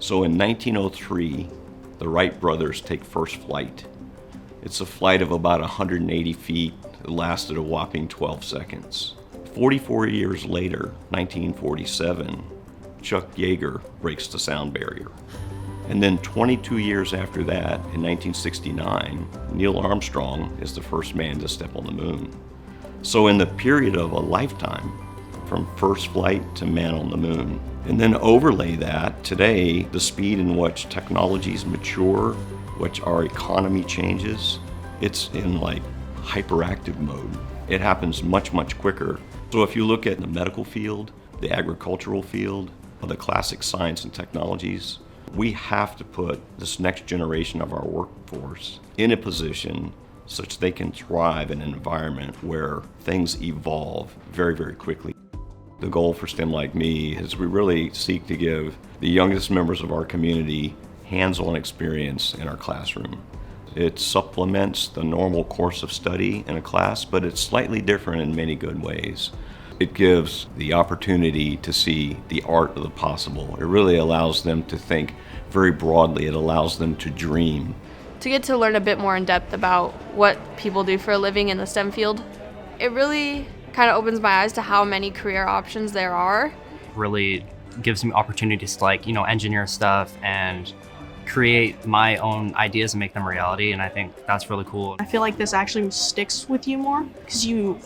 So in 1903, the Wright brothers take first flight. It's a flight of about 180 feet. It lasted a whopping 12 seconds. 44 years later, 1947, Chuck Yeager breaks the sound barrier. And then 22 years after that, in 1969, Neil Armstrong is the first man to step on the moon. So in the period of a lifetime, from first flight to man on the moon, and then overlay that, today, the speed in which technologies mature, which our economy changes, it's in like hyperactive mode. It happens much, much quicker. So if you look at the medical field, the agricultural field, the classic science and technologies, we have to put this next generation of our workforce in a position such they can thrive in an environment where things evolve very, very quickly. The goal for STEM Like Me is we really seek to give the youngest members of our community hands-on experience in our classroom. It supplements the normal course of study in a class, but it's slightly different in many good ways. It gives the opportunity to see the art of the possible. It really allows them to think very broadly. It allows them to dream. To get to learn a bit more in depth about what people do for a living in the STEM field, it really kind of opens my eyes to how many career options there are. Really gives me opportunities to engineer stuff and create my own ideas and make them reality, and I think that's really cool. I feel like this actually sticks with you more because you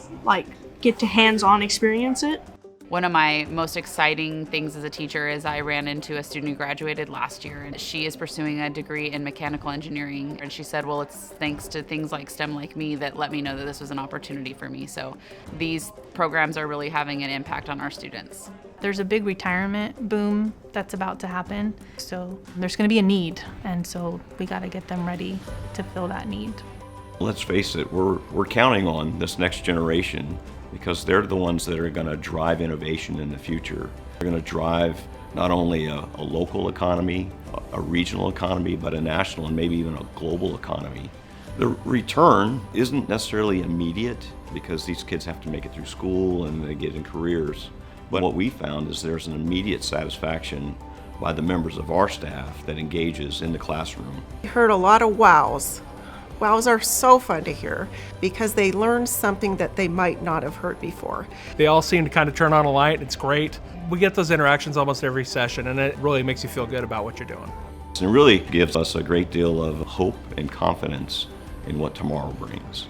get to hands-on experience it. One of my most exciting things as a teacher is I ran into a student who graduated last year, and she is pursuing a degree in mechanical engineering. And she said, well, it's thanks to things like STEM Like Me that let me know that this was an opportunity for me. So these programs are really having an impact on our students. There's a big retirement boom that's about to happen. So there's going to be a need. And so we got to get them ready to fill that need. Let's face it, we're counting on this next generation because they're the ones that are going to drive innovation in the future. They're going to drive not only a local economy, a regional economy, but a national and maybe even a global economy. The return isn't necessarily immediate because these kids have to make it through school and they get in careers. But what we found is there's an immediate satisfaction by the members of our staff that engages in the classroom. We heard a lot of wows. Wows are so fun to hear because they learn something that they might not have heard before. They all seem to kind of turn on a light. It's great. We get those interactions almost every session, and it really makes you feel good about what you're doing. It really gives us a great deal of hope and confidence in what tomorrow brings.